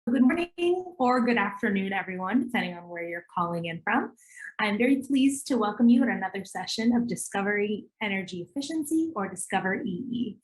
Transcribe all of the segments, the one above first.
Good morning or good afternoon, everyone, depending on where you're calling in from. I'm very pleased to welcome you at another session of Discovery Energy Efficiency, or Discover EE.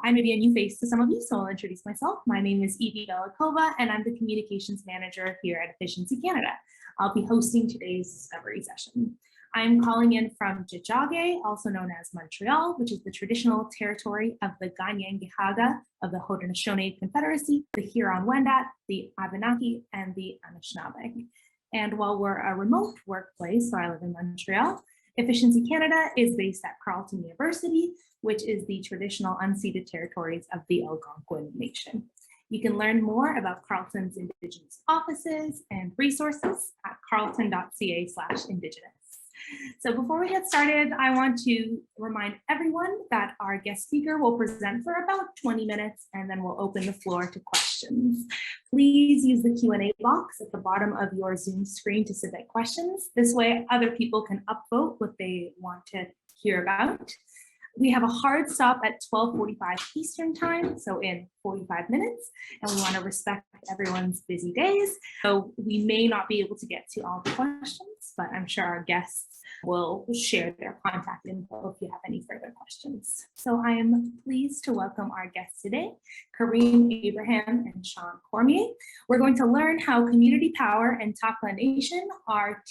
I may be a new face to some of you, so I'll introduce myself. My name is Velikova, and I'm the Communications Manager here at Efficiency Canada. I'll be hosting today's Discovery session. I'm calling in from Tiohtià:ke, also known as Montreal, which is the traditional territory of the Kanien'kehá:ka of the Haudenosaunee Confederacy, the Huron-Wendat, the Abenaki, and the Anishinaabe. And while we're a remote workplace, so I live in Montreal, Efficiency Canada is based at Carleton University, which is the traditional unceded territories of the Algonquin Nation. You can learn more about Carleton's Indigenous offices and resources at carleton.ca/Indigenous. So before we get started, I want to remind everyone that our guest speaker will present for about 20 minutes, and then we'll open the floor to questions. Please use the Q&A box at the bottom of your Zoom screen to submit questions. This way, other people can upvote what they want to hear about. We have a hard stop at 12:45 Eastern time, so in 45 minutes, and we want to respect everyone's busy days. So we may not be able to get to all the questions, but I'm sure our guests will share their contact info if you have any further questions. So I am pleased to welcome our guests today, Karim, Abraham, and Shaun Cormier. We're going to learn how Community Power and Takla Nation are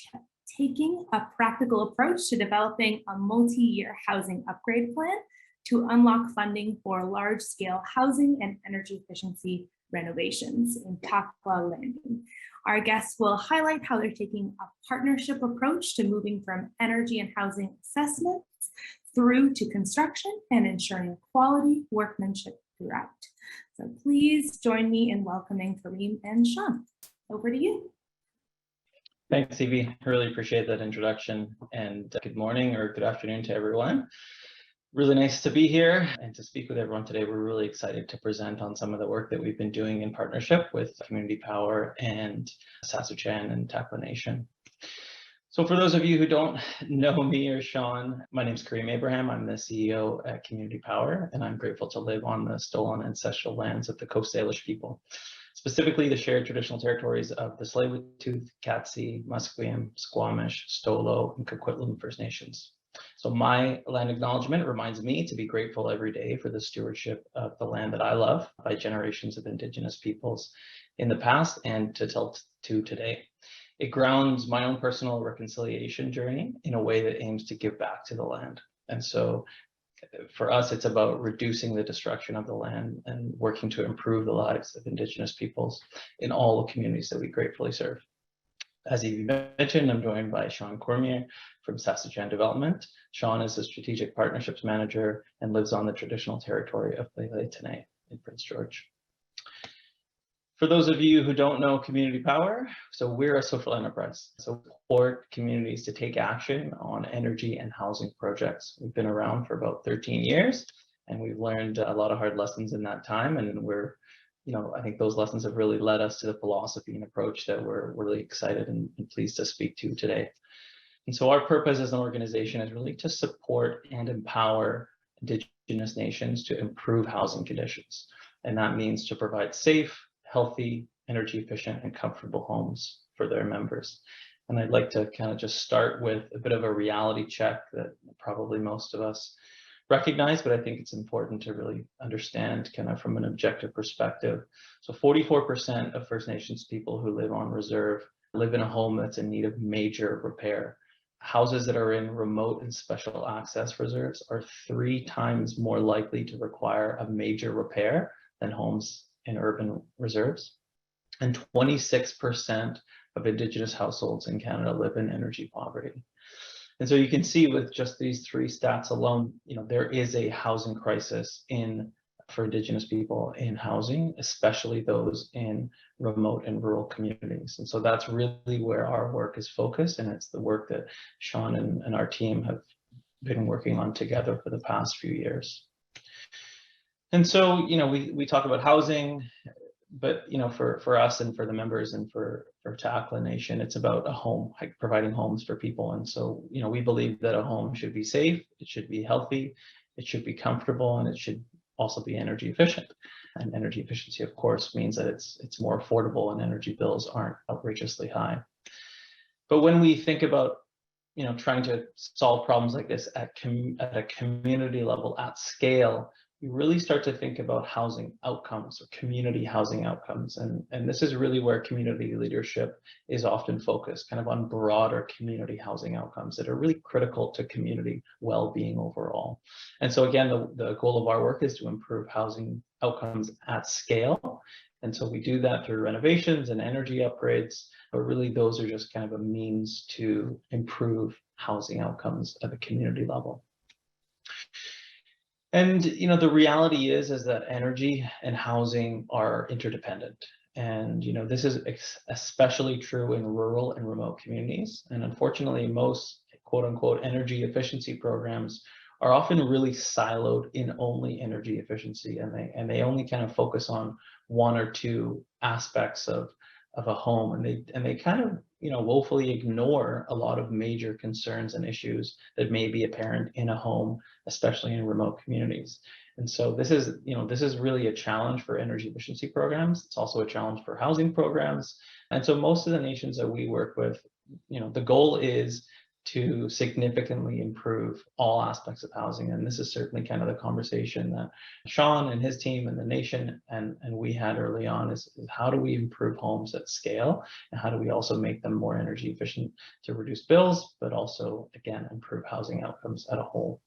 taking a practical approach to developing a multi-year housing upgrade plan to unlock funding for large-scale housing and energy efficiency renovations in Takla Landing. Our guests will highlight how they're taking a partnership approach to moving from energy and housing assessments through to construction and ensuring quality workmanship throughout. So please join me in welcoming Karim and Shaun. Over to you. Thanks, Evie. I really appreciate that introduction, and good morning or good afternoon to everyone. Really nice to be here and to speak with everyone today. We're really excited to present on some of the work that we've been doing in partnership with Community Power and Sasuchan and Takla Nation. So for those of you who don't know me or Shaun, my name is Karim Abraham. I'm the CEO at Community Power, and I'm grateful to live on the stolen ancestral lands of the Coast Salish people, specifically the shared traditional territories of the Tsleil-Waututh, Katzie, Musqueam, Squamish, Stolo, and Coquitlam First Nations. So my land acknowledgement reminds me to be grateful every day for the stewardship of the land that I love by generations of Indigenous peoples in the past and to today. It grounds my own personal reconciliation journey in a way that aims to give back to the land. And so for us, it's about reducing the destruction of the land and working to improve the lives of Indigenous peoples in all the communities that we gratefully serve. As you mentioned, I'm joined by Shaun Cormier from Sasuchan Development. Shaun is a strategic partnerships manager and lives on the traditional territory of Lheidli in Prince George. For those of you who don't know Community Power, so we're a social enterprise. So we support communities to take action on energy and housing projects. We've been around for about 13 years, and we've learned a lot of hard lessons in that time. And we're, I think those lessons have really led us to the philosophy and approach that we're really excited and pleased to speak to today. And so our purpose as an organization is really to support and empower Indigenous nations to improve housing conditions. And that means to provide safe, healthy, energy efficient, and comfortable homes for their members. And I'd like to kind of just start with a bit of a reality check that probably most of us recognize, but I think it's important to really understand kind of from an objective perspective. So 44% of First Nations people who live on reserve live in a home that's in need of major repair. Houses that are in remote and special access reserves are 3 times more likely to require a major repair than homes in urban reserves, and 26% of Indigenous households in Canada live in energy poverty. And so you can see with just these 3 stats alone, there is a housing crisis for Indigenous people in housing, especially those in remote and rural communities. And so that's really where our work is focused, and it's the work that Shaun and our team have been working on together for the past few years. And so, we talk about housing, but, for us and for the members and for Takla Nation, it's about a home, like providing homes for people. And so, we believe that a home should be safe, it should be healthy, it should be comfortable, and it should also be energy efficient. And energy efficiency, of course, means that it's more affordable and energy bills aren't outrageously high. But when we think about trying to solve problems like this at a community level at scale, we really start to think about housing outcomes or community housing outcomes. And this is really where community leadership is often focused, kind of on broader community housing outcomes that are really critical to community well-being overall. And so again, the goal of our work is to improve housing outcomes at scale. And so we do that through renovations and energy upgrades, but really those are just kind of a means to improve housing outcomes at the community level. And the reality is that energy and housing are interdependent. And this is especially true in rural and remote communities. And unfortunately, most quote unquote energy efficiency programs are often really siloed in only energy efficiency, and they only kind of focus on one or two aspects of a home, and they kind of woefully ignore a lot of major concerns and issues that may be apparent in a home, especially in remote communities. And so this is really a challenge for energy efficiency programs. It's also a challenge for housing programs. And so most of the nations that we work with, the goal is to significantly improve all aspects of housing. And this is certainly kind of the conversation that Shaun and his team and the nation and we had early on is how do we improve homes at scale? And how do we also make them more energy efficient to reduce bills, but also, again, improve housing outcomes at a whole?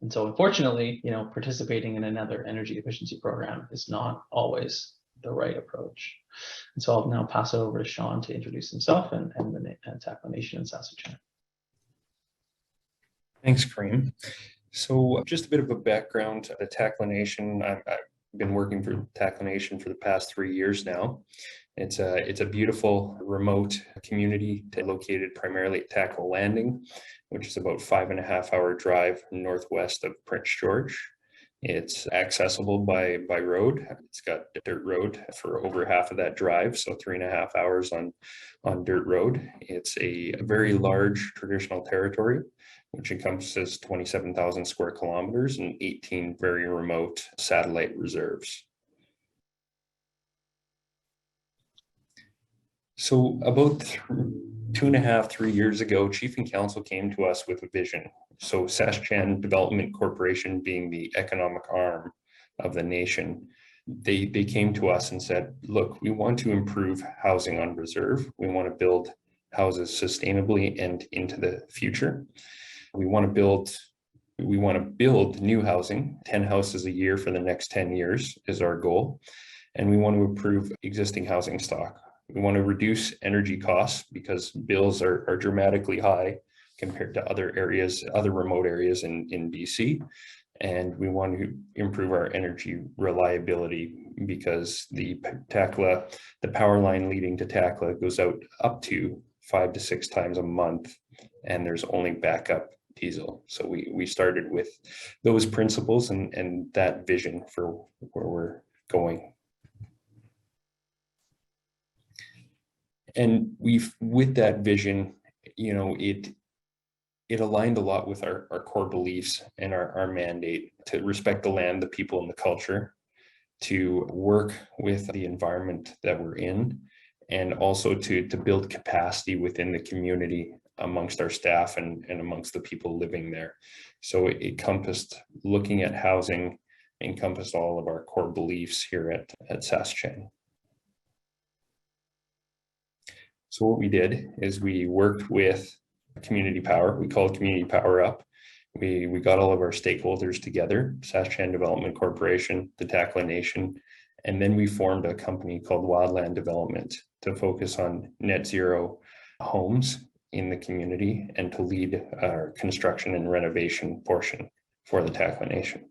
And so unfortunately, participating in another energy efficiency program is not always the right approach. And so I'll now pass it over to Shaun to introduce himself and Takla Nation in Sasuchan. Thanks, Karim. So just a bit of a background to the Takla Nation. I've been working for Takla Nation for the past 3 years now. It's a beautiful remote community located primarily at Takla Landing, which is about 5.5-hour drive northwest of Prince George. It's accessible by road. It's got a dirt road for over half of that drive, so 3.5 hours on dirt road. It's a very large traditional territory, which encompasses 27,000 square kilometers and 18 very remote satellite reserves. So about 2.5, 3 years ago, Chief and Council came to us with a vision. So Sasuchan Development Corporation being the economic arm of the nation, they came to us and said, look, we want to improve housing on reserve. We want to build houses sustainably and into the future. We want to build new housing, 10 houses a year for the next 10 years is our goal. And we want to improve existing housing stock. We want to reduce energy costs because bills are dramatically high compared to other remote areas in BC. And we want to improve our energy reliability because the power line leading to Takla goes out up to 5 to 6 times a month, and there's only backup diesel. So we started with those principles and that vision for where we're going. And with that vision, it aligned a lot with our core beliefs and our mandate to respect the land, the people, and the culture, to work with the environment that we're in, and also to build capacity within the community amongst our staff and amongst the people living there. So it encompassed looking at housing, encompassed all of our core beliefs here at Sasuchan. So what we did is we worked with Community Power. We called Community Power up. We got all of our stakeholders together, Sasuchan Development Corporation, the Takla Nation, and then we formed a company called Wildland Development to focus on net zero homes in the community and to lead our construction and renovation portion for the Takla Nation.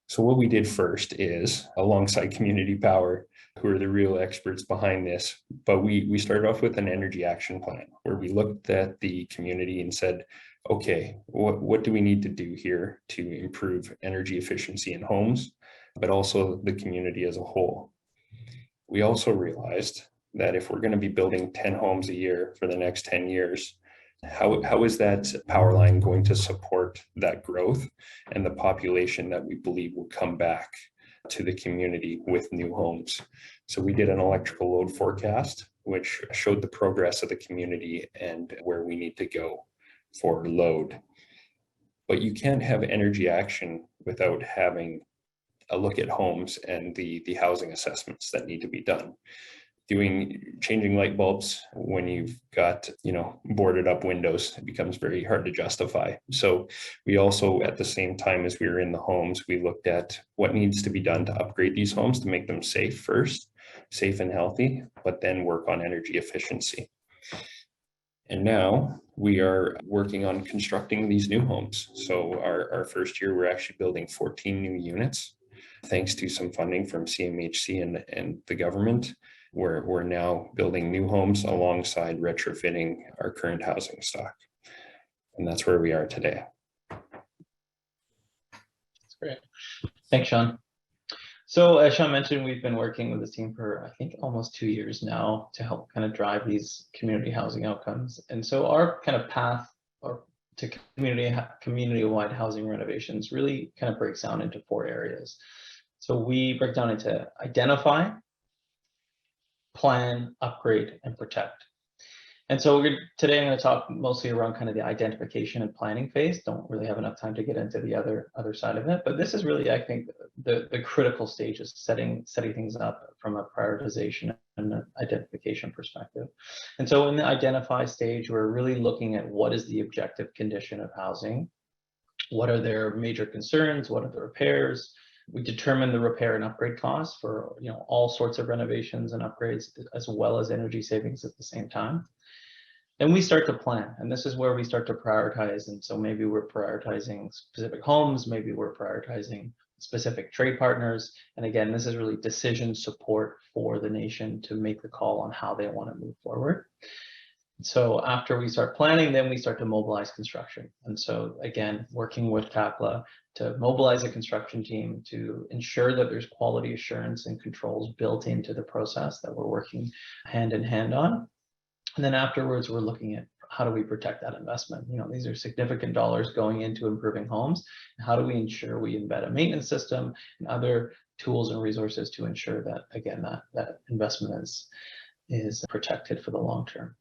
So what we did first is, alongside Community Power, who are the real experts behind this, but we started off with an energy action plan where we looked at the community and said, okay, what do we need to do here to improve energy efficiency in homes, but also the community as a whole? We also realized that if we're going to be building 10 homes a year for the next 10 years, how is that power line going to support that growth and the population that we believe will come back to the community with new homes? So we did an electrical load forecast, which showed the progress of the community and where we need to go for load. But you can't have energy action without having a look at homes and the housing assessments that need to be done. Changing light bulbs when you've got, boarded up windows, it becomes very hard to justify. So we also, at the same time as we were in the homes, we looked at what needs to be done to upgrade these homes to make them safe first, safe and healthy, but then work on energy efficiency. And now we are working on constructing these new homes. So our first year, we're actually building 14 new units, thanks to some funding from CMHC and the government. We're now building new homes alongside retrofitting our current housing stock. And that's where we are today. That's great. Thanks, Shaun. So as Shaun mentioned, we've been working with this team for, I think, almost 2 years now to help kind of drive these community housing outcomes. And so our kind of path to community-wide housing renovations really kind of breaks down into 4 areas. So we break down into identify, plan, upgrade, and protect. And so today I'm going to talk mostly around kind of the identification and planning phase. Don't really have enough time to get into the other side of it, but this is really, I think, the critical stage is setting things up from a prioritization and an identification perspective. And so in the identify stage, we're really looking at what is the objective condition of housing, what are their major concerns, what are the repairs. We determine the repair and upgrade costs for all sorts of renovations and upgrades, as well as energy savings at the same time. Then we start to plan, and this is where we start to prioritize. And so maybe we're prioritizing specific homes, maybe we're prioritizing specific trade partners. And again, this is really decision support for the nation to make the call on how they want to move forward. So after we start planning, then we start to mobilize construction. And so again, working with Takla to mobilize a construction team to ensure that there's quality assurance and controls built into the process that we're working hand in hand on. And then afterwards, we're looking at how do we protect that investment? These are significant dollars going into improving homes. How do we ensure we embed a maintenance system and other tools and resources to ensure that, again, that investment is protected for the long term?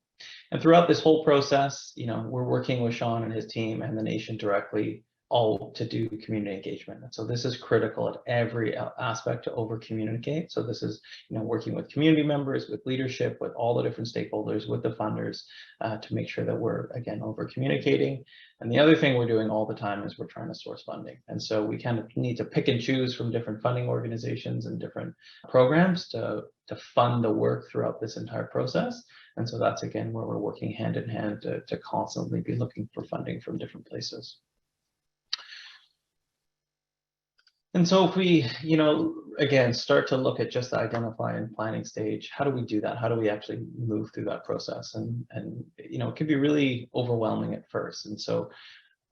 And throughout this whole process, we're working with Shaun and his team and the nation directly, all to do community engagement. And so this is critical at every aspect to over communicate. So this is, working with community members, with leadership, with all the different stakeholders, with the funders, to make sure that we're, again, over communicating. And the other thing we're doing all the time is we're trying to source funding. And so we kind of need to pick and choose from different funding organizations and different programs to fund the work throughout this entire process. And so that's, again, where we're working hand in hand to constantly be looking for funding from different places. And so if we, again, start to look at just the identify and planning stage, how do we do that? How do we actually move through that process? And it can be really overwhelming at first. And so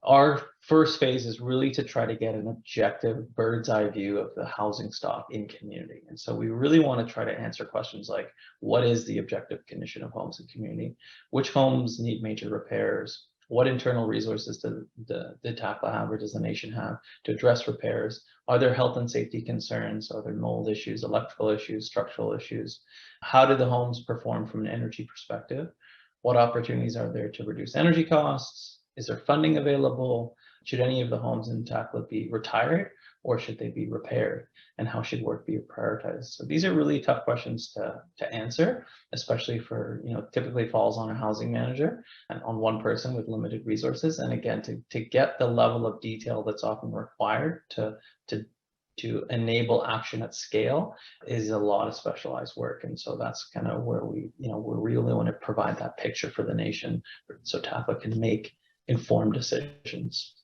our first phase is really to try to get an objective bird's eye view of the housing stock in community. And so we really want to try to answer questions like, what is the objective condition of homes in community? Which homes need major repairs? What internal resources does the Takla have or does the nation have to address repairs? Are there health and safety concerns? Are there mold issues, electrical issues, structural issues? How do the homes perform from an energy perspective? What opportunities are there to reduce energy costs? Is there funding available? Should any of the homes in Takla be retired or should they be repaired? And how should work be prioritized? So these are really tough questions to answer, especially for, typically falls on a housing manager and on one person with limited resources. And again, to get the level of detail that's often required to enable action at scale is a lot of specialized work. And so that's kind of where we really want to provide that picture for the nation so Takla can make informed decisions.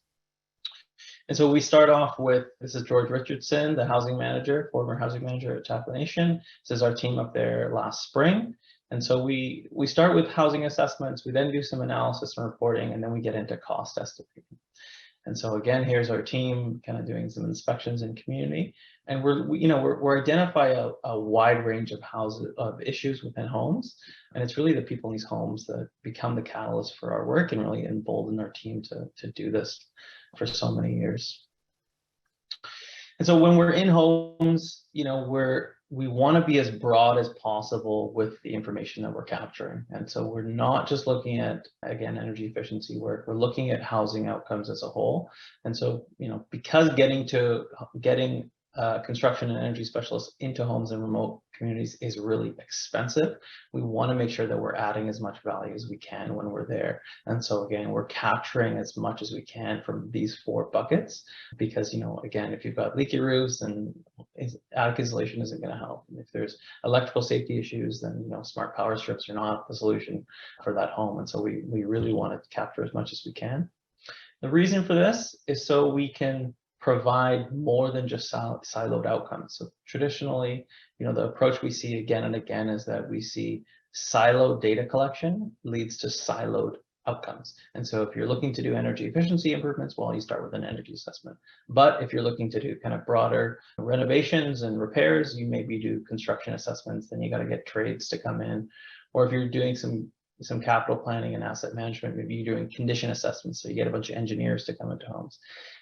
And so we start off with, this is George Richardson, the housing manager, former housing manager at Takla Nation. This is our team up there last spring. And so we start with housing assessments, we then do some analysis and reporting, and then we get into cost estimating. And so again, here's our team kind of doing some inspections in community, and we're identifying a wide range of issues within homes, and it's really the people in these homes that become the catalyst for our work and really embolden our team to do this for so many years. And so when we're in homes, we want to be as broad as possible with the information that we're capturing. And so we're not just looking at, again, energy efficiency work, we're looking at housing outcomes as a whole. And so, because getting construction and energy specialists into homes in remote communities is really expensive, we want to make sure that we're adding as much value as we can when we're there. And so again, we're capturing as much as we can from these 4 buckets, because again, if you've got leaky roofs, then attic insulation isn't going to help. And if there's electrical safety issues, then smart power strips are not the solution for that home. And so we really want to capture as much as we can. The reason for this is so we can provide more than just siloed outcomes. So traditionally, the approach we see again and again is that we see siloed data collection leads to siloed outcomes. And so if you're looking to do energy efficiency improvements, well, you start with an energy assessment. But if you're looking to do kind of broader renovations and repairs, you maybe do construction assessments, then you got to get trades to come in. Or if you're doing some capital planning and asset management, maybe you're doing condition assessments, so you get a bunch of engineers to come into homes,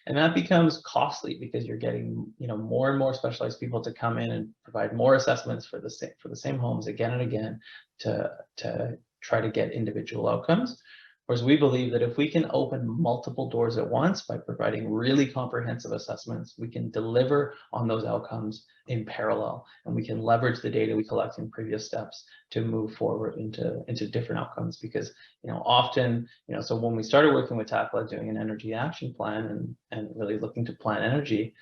and that becomes costly because you're getting more and more specialized people to come in and provide more assessments for the same homes again and again to try to get individual outcomes. Whereas we believe that if we can open multiple doors at once by providing really comprehensive assessments, we can deliver on those outcomes in parallel, and we can leverage the data we collect in previous steps to move forward into different outcomes. Because often, so when we started working with Takla doing an energy action plan and really looking to plan energy,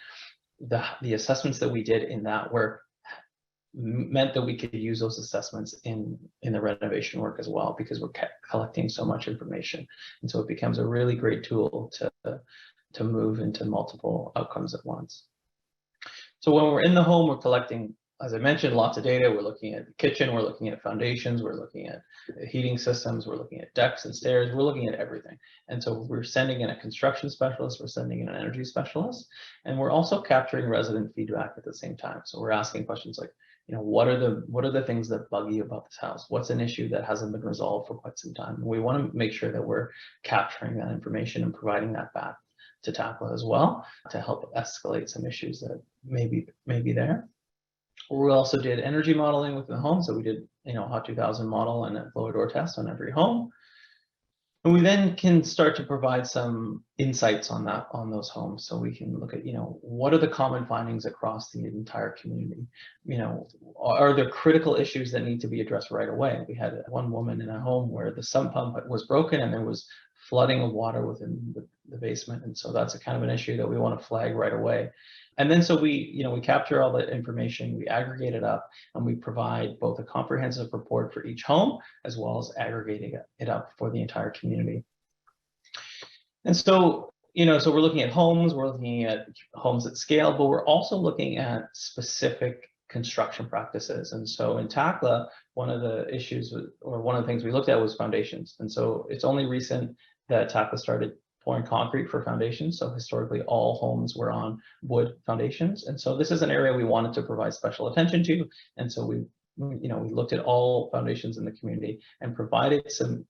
the assessments that we did in that work meant that we could use those assessments in the renovation work as well, because we're collecting so much information. And so it becomes a really great tool to move into multiple outcomes at once. So when we're in the home, we're collecting, as I mentioned, lots of data. We're looking at the kitchen, we're looking at foundations, we're looking at heating systems, we're looking at decks and stairs, we're looking at everything. And so we're sending in a construction specialist, we're sending in an energy specialist, and we're also capturing resident feedback at the same time. So we're asking questions like, what are the things that bug you about this house? What's an issue that hasn't been resolved for quite some time? We want to make sure that we're capturing that information and providing that back to Takla as well to help escalate some issues that may be there. We also did energy modeling within the home. So we did, HOT 2000 model and a blower door test on every home. And we then can start to provide some insights on those homes. So we can look at, what are the common findings across the entire community? Are there critical issues that need to be addressed right away? We had one woman in a home where the sump pump was broken and there was flooding of water within the basement. And so that's a kind of an issue that we want to flag right away. And then so we capture all that information, we aggregate it up, and we provide both a comprehensive report for each home, as well as aggregating it up for the entire community. And so, so we're looking at homes, we're looking at homes at scale, but we're also looking at specific construction practices. And so in Takla, one of the issues, or one of the things we looked at was foundations. And so it's only recent that Takla started pouring concrete for foundations. So historically, all homes were on wood foundations. And so this is an area we wanted to provide special attention to. And so we looked at all foundations in the community and provided some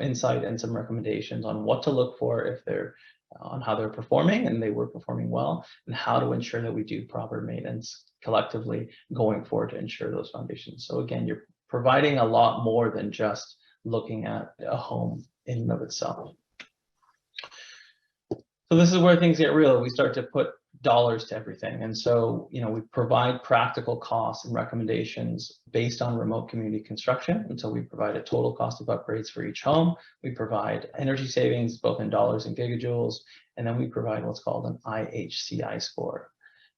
insight and some recommendations on what to look for if they're on how they're performing, and they were performing well, and how to ensure that we do proper maintenance collectively going forward to ensure those foundations. So again, you're providing a lot more than just looking at a home in and of itself. So this is where things get real. We start to put dollars to everything. And so, we provide practical costs and recommendations based on remote community construction. And so we provide a total cost of upgrades for each home. We provide energy savings, both in dollars and gigajoules. And then we provide what's called an IHCI score,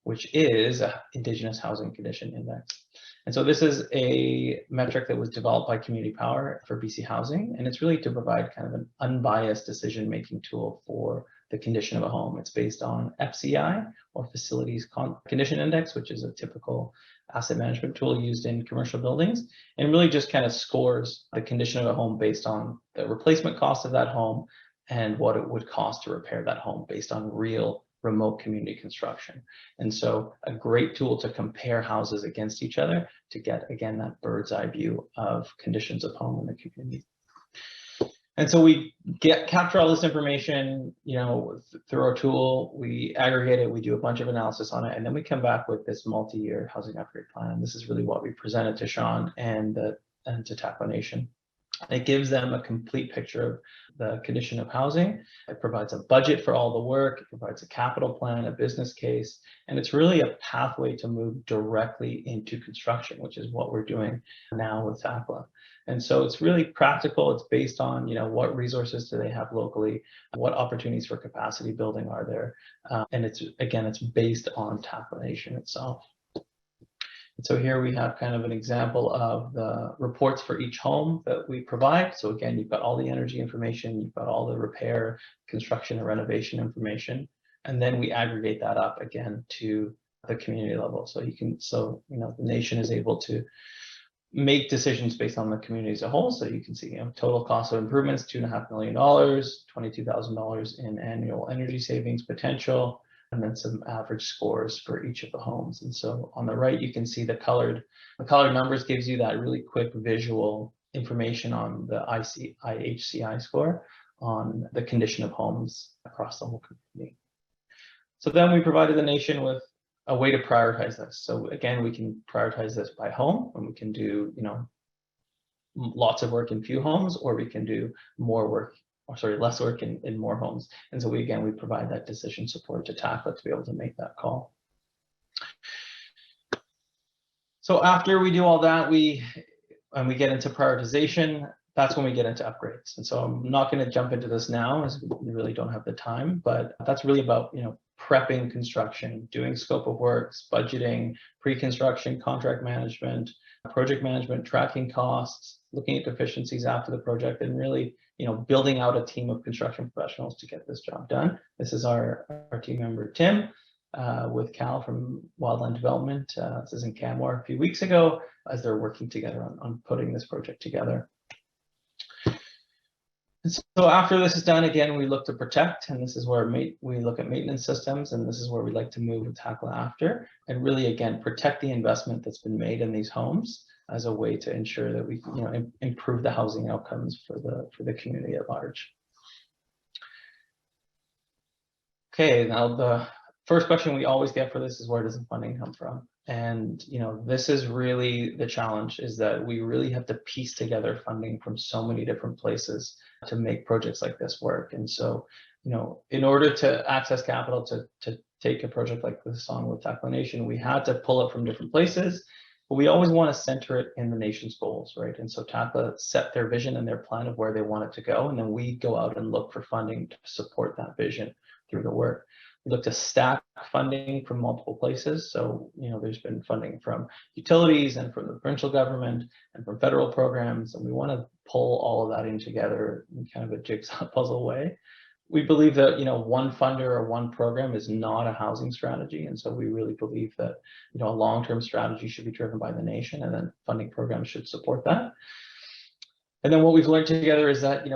which is an Indigenous Housing Condition Index. And so this is a metric that was developed by Community Power for BC Housing. And it's really to provide kind of an unbiased decision-making tool for the condition of a home. It's based on FCI, or Facilities Condition Index, which is a typical asset management tool used in commercial buildings, and really just kind of scores the condition of a home based on the replacement cost of that home, and what it would cost to repair that home based on real remote community construction. And so a great tool to compare houses against each other to get, again, that bird's eye view of conditions of home in the community. And so we capture all this information, through our tool, we aggregate it, we do a bunch of analysis on it, and then we come back with this multi-year housing upgrade plan. This is really what we presented to Shaun and to Takla Nation. It gives them a complete picture of the condition of housing. It provides a budget for all the work. It provides a capital plan, a business case, and it's really a pathway to move directly into construction, which is what we're doing now with Takla. And so it's really practical. It's based on, what resources do they have locally, what opportunities for capacity building are there, and it's based on Takla Nation itself. And so here we have kind of an example of the reports for each home that we provide. So again, you've got all the energy information, you've got all the repair, construction, and renovation information, and then we aggregate that up again to the community level. So the nation is able to make decisions based on the community as a whole. So you can see, total cost of improvements, $2.5 million, $22,000 in annual energy savings potential, and then some average scores for each of the homes. And so on the right, you can see the colored numbers gives you that really quick visual information on the IHCI score on the condition of homes across the whole community. So then we provided the nation with a way to prioritize this. So again, we can prioritize this by home, and we can do, lots of work in few homes, or we can do less work in more homes. And so we provide that decision support to Takla to be able to make that call. So after we do all that, we get into prioritization. That's when we get into upgrades. And so I'm not going to jump into this now, as we really don't have the time, but that's really about, prepping construction, doing scope of works, budgeting, pre-construction, contract management, project management, tracking costs, looking at deficiencies after the project, and really, building out a team of construction professionals to get this job done. This is our team member, Tim, with Cal from Wildland Development. This is in Canmore a few weeks ago, as they're working together on putting this project together. And so after this is done, again, we look to protect, and this is where we look at maintenance systems, and this is where we like to move with Takla after, and really, again, protect the investment that's been made in these homes as a way to ensure that we, improve the housing outcomes for the community at large. Okay, now the first question we always get for this is, where does the funding come from? And this is really the challenge, is that we really have to piece together funding from so many different places to make projects like this work. And so, in order to access capital to take a project like this on with Takla Nation, we had to pull it from different places, but we always want to center it in the nation's goals, right? And so Takla set their vision and their plan of where they want it to go, and then we go out and look for funding to support that vision through the work. We look to stack funding from multiple places. So, there's been funding from utilities and from the provincial government and from federal programs, and we want to pull all of that in together in kind of a jigsaw puzzle way. We believe that, one funder or one program is not a housing strategy. And so we really believe that, a long-term strategy should be driven by the nation, and then funding programs should support that. And then what we've learned together is that,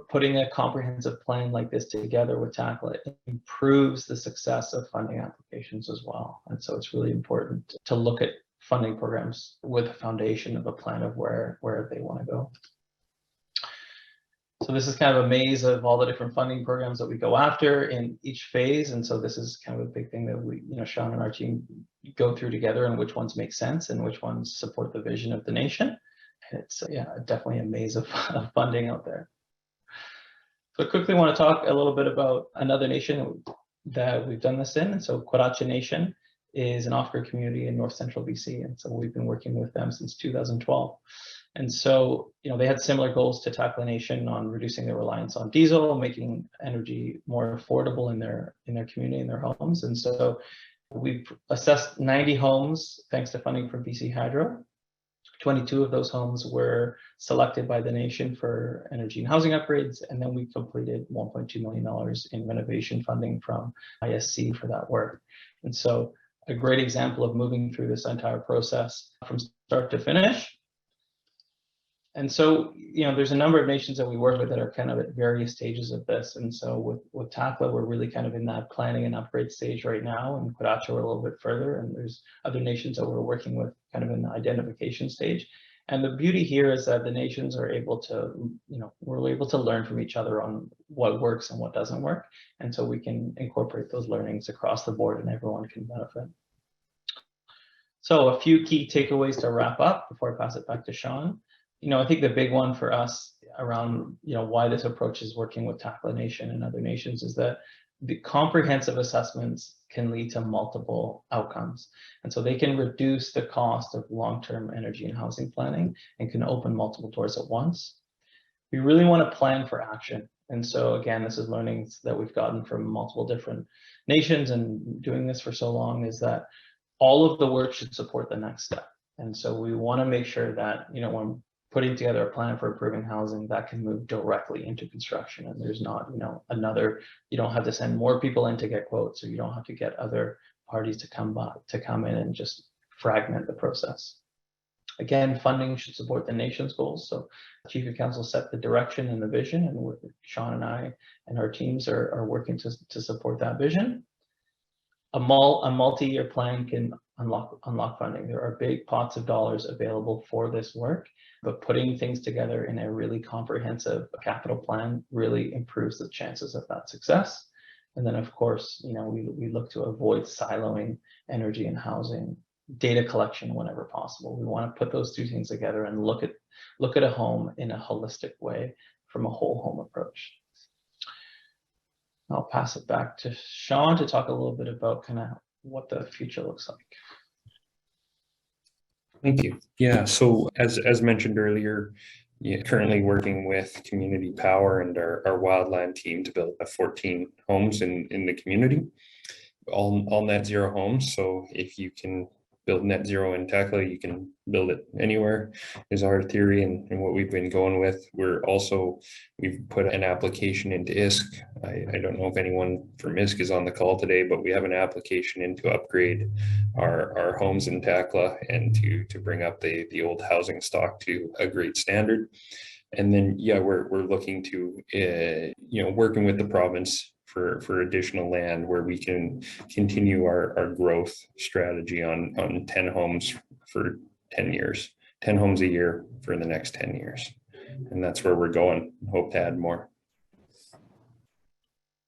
putting a comprehensive plan like this together with Takla improves the success of funding applications as well. And so it's really important to look at funding programs with a foundation of a plan of where they want to go. So this is kind of a maze of all the different funding programs that we go after in each phase. And so this is kind of a big thing that we, Shaun and our team go through together, and which ones make sense and which ones support the vision of the nation. It's definitely a maze of funding out there. So I quickly want to talk a little bit about another nation that we've done this in. And so Kwaracha Nation is an off-grid community in north central BC. And so we've been working with them since 2012. And so, they had similar goals to Takla Nation on reducing their reliance on diesel, making energy more affordable in their community, in their homes. And so we've assessed 90 homes thanks to funding from BC Hydro. 22 of those homes were selected by the nation for energy and housing upgrades, and then we completed $1.2 million in renovation funding from ISC for that work. And so a great example of moving through this entire process from start to finish. And so, there's a number of nations that we work with that are kind of at various stages of this. And so with Takla, we're really kind of in that planning and upgrade stage right now. And Quadacha, we're a little bit further. And there's other nations that we're working with kind of in the identification stage. And the beauty here is that the nations are able to, we're able to learn from each other on what works and what doesn't work. And so we can incorporate those learnings across the board and everyone can benefit. So a few key takeaways to wrap up before I pass it back to Shaun. I think the big one for us around, why this approach is working with Takla Nation and other nations is that the comprehensive assessments can lead to multiple outcomes. And so they can reduce the cost of long-term energy and housing planning and can open multiple doors at once. We really want to plan for action. And so again, this is learnings that we've gotten from multiple different nations, and doing this for so long is that all of the work should support the next step. And so we want to make sure that, when putting together a plan for improving housing, that can move directly into construction. And there's not, you don't have to send more people in to get quotes, or you don't have to get other parties to come in and just fragment the process. Again, funding should support the nation's goals. So Chief of Council set the direction and the vision, and Shaun and I and our teams are working to support that vision. A multi-year plan can unlock funding. There are big pots of dollars available for this work, but putting things together in a really comprehensive capital plan really improves the chances of that success. And then, of course, we look to avoid siloing energy and housing data collection whenever possible. We want to put those two things together and look at a home in a holistic way from a whole home approach. I'll pass it back to Shaun to talk a little bit about kind of what the future looks like. Thank you. Yeah, so as mentioned earlier, currently working with Community Power and our wildland team to build 14 homes in the community, all net zero homes. So if you can build net zero in Takla, you can build it anywhere, is our theory and what we've been going with. We've put an application into ISK. I don't know if anyone from ISK is on the call today, but we have an application in to upgrade our homes in Takla and to bring up the old housing stock to a great standard. And then, yeah, we're looking to, working with the province for additional land where we can continue our growth strategy on 10 homes for 10 years, 10 homes a year for the next 10 years. And that's where we're going. Hope to add more.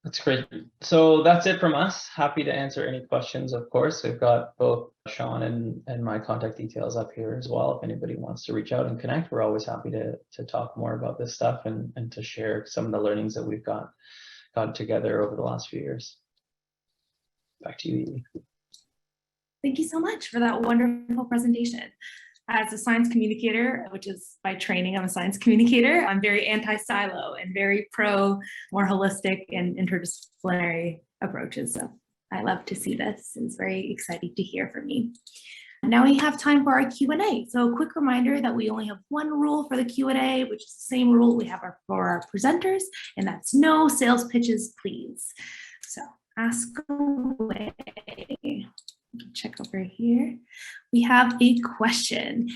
That's great. So that's it from us. Happy to answer any questions, of course. We've got both Shaun and my contact details up here as well. If anybody wants to reach out and connect, we're always happy to talk more about this stuff and to share some of the learnings that we've gotten together over the last few years. Back to you, Evie. Thank you so much for that wonderful presentation. As a science communicator, which is by training, I'm a science communicator, I'm very anti-silo and very pro more holistic and interdisciplinary approaches. So I love to see this. It's very exciting to hear from you. Now we have time for our Q&A. So a quick reminder that we only have one rule for the Q&A, which is the same rule we have for our presenters, and that's no sales pitches, please. So ask away. Check over here. We have a question.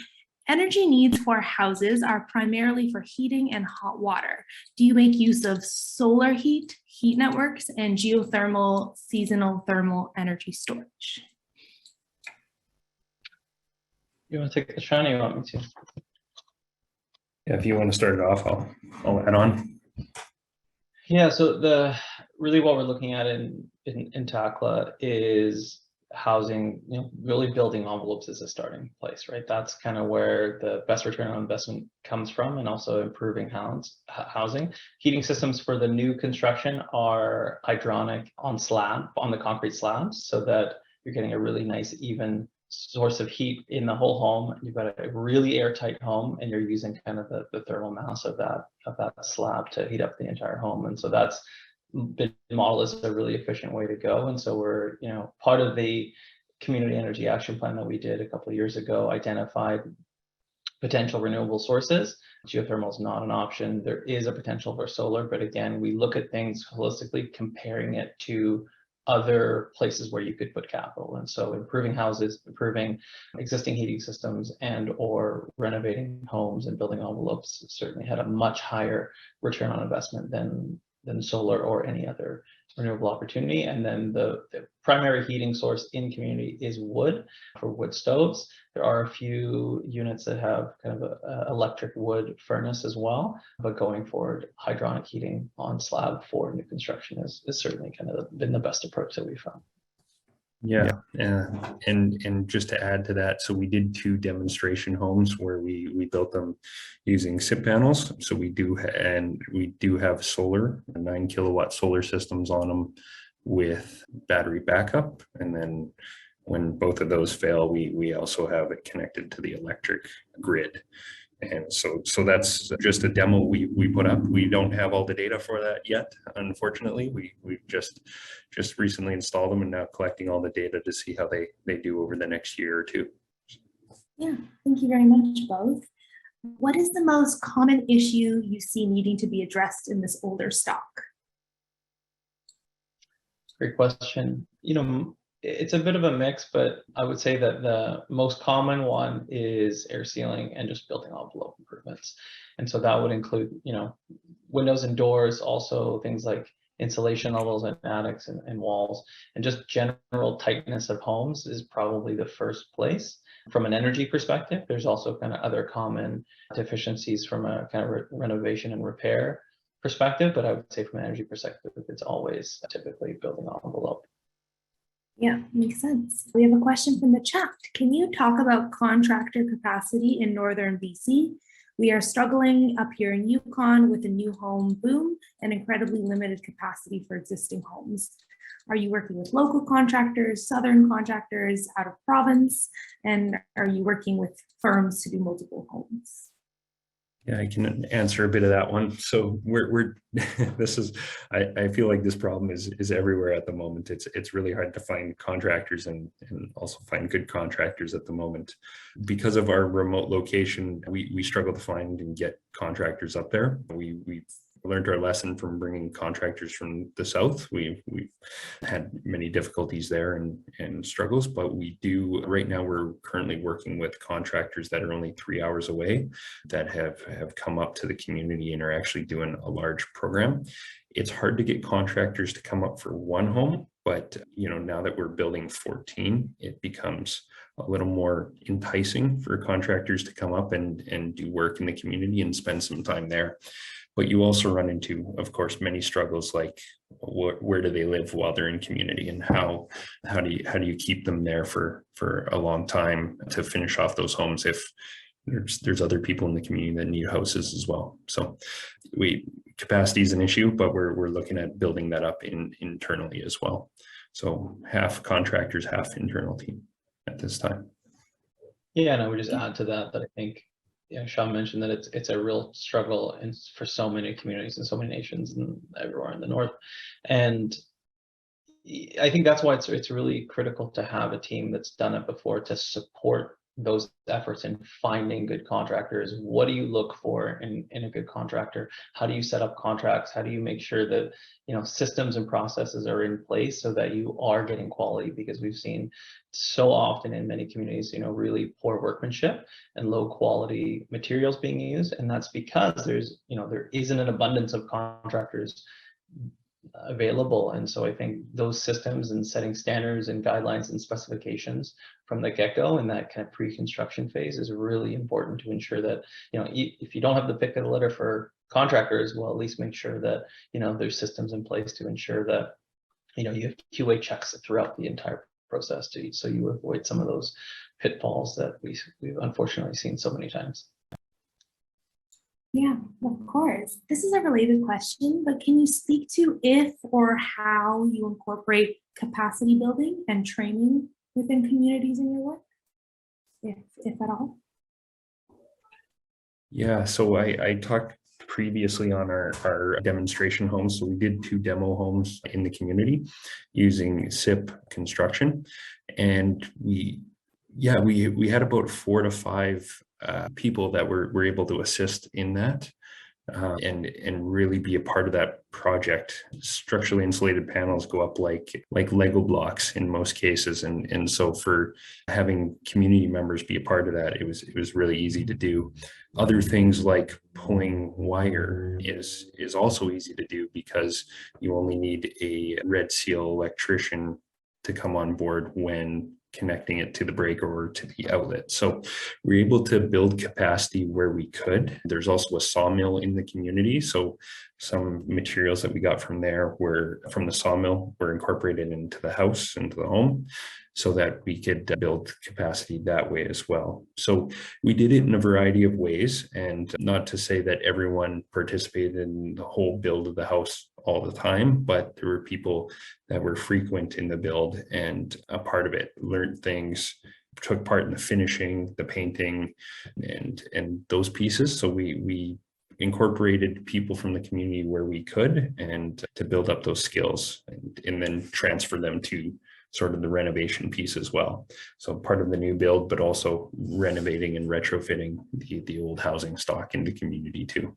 Energy needs for houses are primarily for heating and hot water. Do you make use of solar heat, heat networks, and geothermal seasonal thermal energy storage? You want to take the Shaun, or you want me to? Yeah, if you want to start it off, I'll add on. Yeah, so really what we're looking at in Takla is housing, really building envelopes as a starting place, right? That's kind of where the best return on investment comes from, and also improving housing. Heating systems for the new construction are hydronic on the concrete slabs, so that you're getting a really nice even source of heat in the whole home. You've got a really airtight home, and you're using kind of the thermal mass of that slab to heat up the entire home. And so that's the model is a really efficient way to go. And so we're, part of the community energy action plan that we did a couple of years ago identified potential renewable sources. Geothermal is not an option. There is a potential for solar, but again, we look at things holistically, comparing it to other places where you could put capital. And so improving houses, improving existing heating systems, and or renovating homes and building envelopes certainly had a much higher return on investment than solar or any other renewable opportunity. And then the primary heating source in community is wood for wood stoves. There are a few units that have kind of a electric wood furnace as well, but going forward, hydronic heating on slab for new construction is certainly kind of been the best approach that we found. Yeah, and just to add to that, so we did 2 demonstration homes where we built them using SIP panels. So we do have solar, 9 kilowatt solar systems on them with battery backup, and then when both of those fail, we also have it connected to the electric grid. And so that's just a demo we put up. We don't have all the data for that yet, unfortunately. We've just recently installed them and now collecting all the data to see how they do over the next year or 2. Yeah, thank you very much, both. What is the most common issue you see needing to be addressed in this older stock? Great question. It's a bit of a mix, but I would say that the most common one is air sealing and just building envelope improvements. And so that would include, windows and doors, also things like insulation levels in attics and walls, and just general tightness of homes is probably the first place. From an energy perspective, there's also kind of other common deficiencies from a kind of renovation and repair perspective, but I would say from an energy perspective, it's always typically building envelope. Yeah, makes sense. We have a question from the chat. Can you talk about contractor capacity in northern BC? We are struggling up here in Yukon with a new home boom and incredibly limited capacity for existing homes. Are you working with local contractors, southern contractors, out of province? And are you working with firms to do multiple homes? Yeah, I can answer a bit of that one. So we're this is I feel like this problem is everywhere at the moment. It's really hard to find contractors and also find good contractors at the moment. Because of our remote location, we struggle to find and get contractors up there. We've learned our lesson from bringing contractors from the south. We've had many difficulties there and struggles, but we do right now. We're currently working with contractors that are only 3 hours away that have come up to the community and are actually doing a large program. It's hard to get contractors to come up for one home, but now that we're building 14, it becomes a little more enticing for contractors to come up and do work in the community and spend some time there. But you also run into, of course, many struggles like where do they live while they're in community, and how do you keep them there for a long time to finish off those homes if there's other people in the community that need houses as well. So capacity is an issue, but we're looking at building that up internally as well. So half contractors, half internal team at this time. Yeah, and I would just add to that I think, Shaun mentioned that it's a real struggle for so many communities and so many nations and everywhere in the north. And I think that's why it's really critical to have a team that's done it before to support those efforts in finding good contractors. What do you look for in a good contractor? How do you set up contracts? How do you make sure that systems and processes are in place so that you are getting quality? Because we've seen so often in many communities, really poor workmanship and low quality materials being used, and that's because there isn't an abundance of contractors available. And so I think those systems and setting standards and guidelines and specifications from the get-go in that kind of pre-construction phase is really important to ensure that, if you don't have the pick of the litter for contractors, well, at least make sure that, there's systems in place to ensure that, you have QA checks throughout the entire process so you avoid some of those pitfalls that we've unfortunately seen so many times. Yeah, of course. This is a related question, but can you speak to if or how you incorporate capacity building and training within communities in your work, if at all? Yeah, so I talked previously on our demonstration homes. So we did 2 demo homes in the community using SIP construction, and we had about 4 to 5 people that were able to assist in that. and really be a part of that project. Structurally insulated panels go up like Lego blocks in most cases, and so for having community members be a part of that, it was really easy to do. Other things like pulling wire is also easy to do because you only need a red seal electrician to come on board when connecting it to the breaker or to the outlet. So we're able to build capacity where we could. There's also a sawmill in the community. So some materials that we got from there from the sawmill were incorporated into the house, into the home, so that we could build capacity that way as well. So we did it in a variety of ways, and not to say that everyone participated in the whole build of the house all the time, but there were people that were frequent in the build and a part of it, learned things, took part in the finishing, the painting, and those pieces. So we incorporated people from the community where we could, and to build up those skills and then transfer them to sort of the renovation piece as well. So part of the new build, but also renovating and retrofitting the old housing stock in the community too.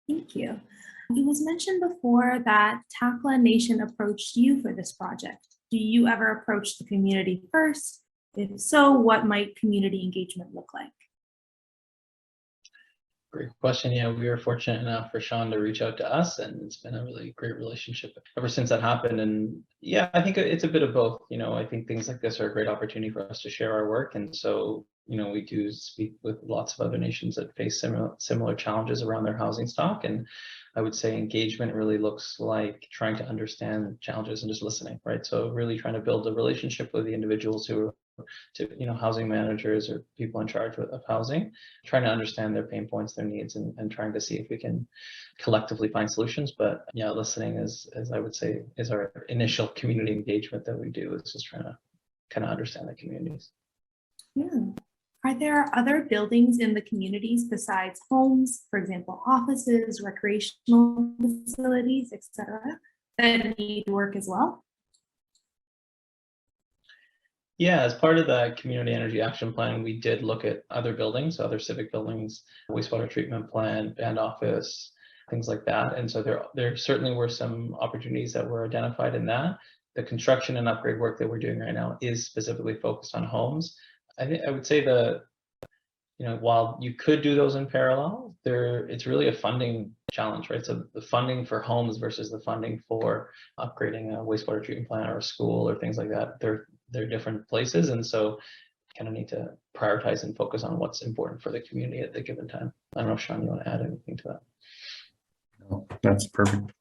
Thank you. It was mentioned before that Takla Nation approached you for this project. Do you ever approach the community first? If so, what might community engagement look like? Great question. Yeah, we were fortunate enough for Shaun to reach out to us, and it's been a really great relationship ever since that happened. And yeah, I think it's a bit of both. I think things like this are a great opportunity for us to share our work. And so, we do speak with lots of other nations that face similar challenges around their housing stock. And I would say engagement really looks like trying to understand challenges and just listening, right? So really trying to build a relationship with the individuals who are housing managers or people in charge of housing, trying to understand their pain points, their needs, and trying to see if we can collectively find solutions. But yeah, listening is I would say is our initial community engagement that we do, is just trying to kind of understand the communities. Yeah. Are there other buildings in the communities besides homes, for example, offices, recreational facilities, etc., that need work as well? Yeah, as part of the Community Energy Action Plan, we did look at other buildings, other civic buildings, wastewater treatment plant, band office, things like that. And so there certainly were some opportunities that were identified in that. The construction and upgrade work that we're doing right now is specifically focused on homes. I would say while you could do those in parallel, it's really a funding challenge, right? So the funding for homes versus the funding for upgrading a wastewater treatment plant or a school or things like that, they're different places. And so kind of need to prioritize and focus on what's important for the community at the given time. I don't know, Shaun, you want to add anything to that? No, that's perfect.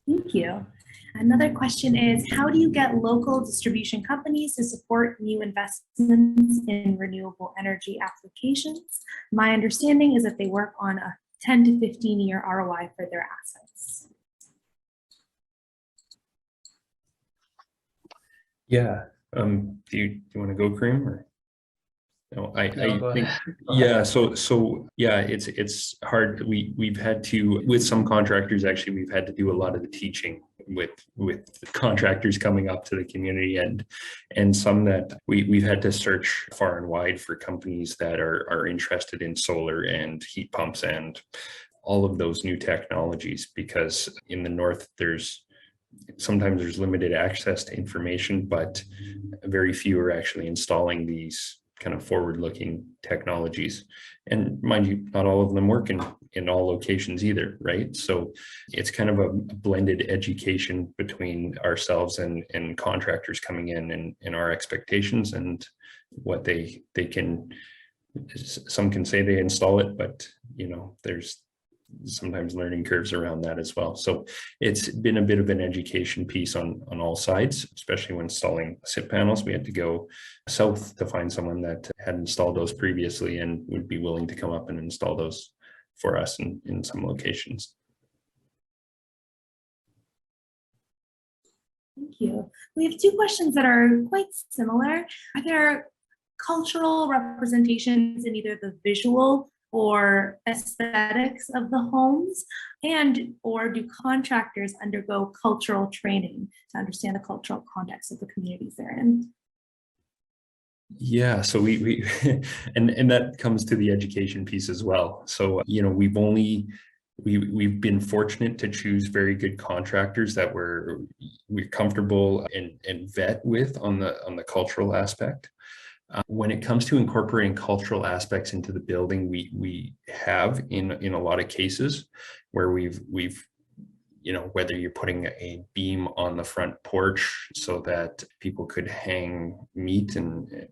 Thank you. Another question is, how do you get local distribution companies to support new investments in renewable energy applications? My understanding is that they work on a 10 to 15-year ROI for their assets. Yeah. Do you want to go, Karim, or? No, I think, yeah. So yeah, it's hard. We've had to, with some contractors, actually, we've had to do a lot of the teaching with contractors coming up to the community, and some that we've had to search far and wide for companies that are interested in solar and heat pumps and all of those new technologies, because in the north sometimes there's limited access to information, but very few are actually installing these kind of forward-looking technologies. And mind you, not all of them work in all locations either, right? So it's kind of a blended education between ourselves and contractors coming in and our expectations and what they can. Some can say they install it, but there's sometimes learning curves around that as well. So it's been a bit of an education piece on all sides, especially when installing SIP panels. We had to go south to find someone that had installed those previously and would be willing to come up and install those for us in some locations. Thank you. We have two questions that are quite similar. Are there cultural representations in either the visual or aesthetics of the homes, or do contractors undergo cultural training to understand the cultural context of the communities they're in? Yeah, so we and that comes to the education piece as well. So, you know, we've been fortunate to choose very good contractors that we're comfortable and vet with on the cultural aspect. When it comes to incorporating cultural aspects into the building, we have in a lot of cases where we've you know, whether you're putting a beam on the front porch so that people could hang meat and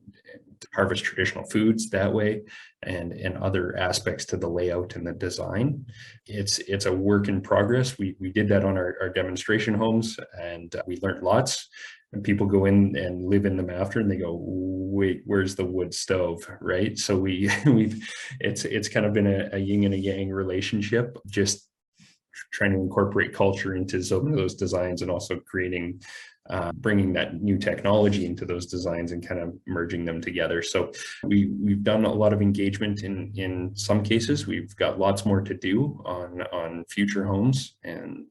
harvest traditional foods that way, and other aspects to the layout and the design. It's a work in progress. We did that on our demonstration homes, and we learned lots. And people go in and live in them after, and they go, wait, where's the wood stove, right? So it's kind of been a yin and a yang relationship, just trying to incorporate culture into some of those designs, and also creating, bringing that new technology into those designs and kind of merging them together. So we've done a lot of engagement in some cases. We've got lots more to do on future homes, and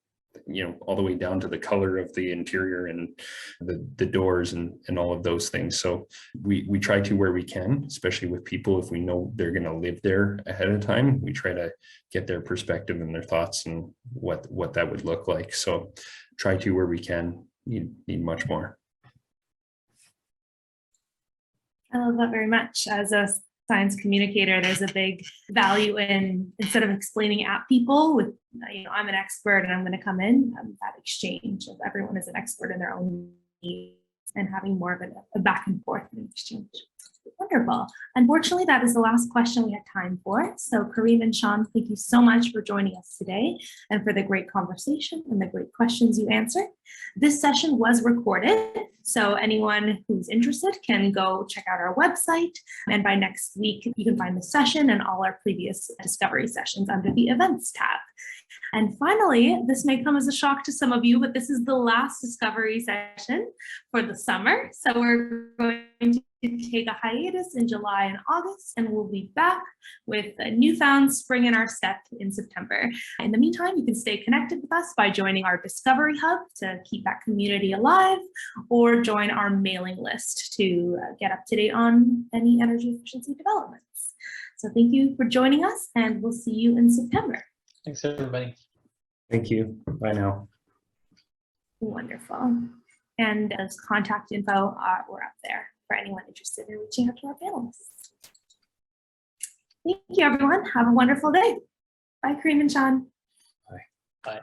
you know, all the way down to the color of the interior and the doors and all of those things. So we try to, where we can, especially with people, if we know they're going to live there ahead of time, we try to get their perspective and their thoughts and what that would look like. So try to, where we can, need much more. I love that very much. As a science communicator, there's a big value in, instead of explaining at people with, you know, I'm an expert and I'm going to come in, that exchange of everyone is an expert in their own needs, and having more of a back and forth and exchange. Wonderful. Unfortunately, that is the last question we had time for. So Karim and Shaun, thank you so much for joining us today and for the great conversation and the great questions you answered. This session was recorded, so anyone who's interested can go check out our website. And by next week, you can find the session and all our previous discovery sessions under the events tab. And finally, this may come as a shock to some of you, but this is the last discovery session for the summer. So we're going to take a hiatus in July and August, and we'll be back with a newfound spring in our step in September. In the meantime, you can stay connected with us by joining our Discovery Hub to keep that community alive, or join our mailing list to get up to date on any energy efficiency developments. So thank you for joining us, and we'll see you in September. Thanks, everybody. Thank you. Bye now. Wonderful. And as contact info were up there for anyone interested in reaching out to our panelists. Thank you, everyone. Have a wonderful day. Bye, Karim and Shaun. Bye. Bye.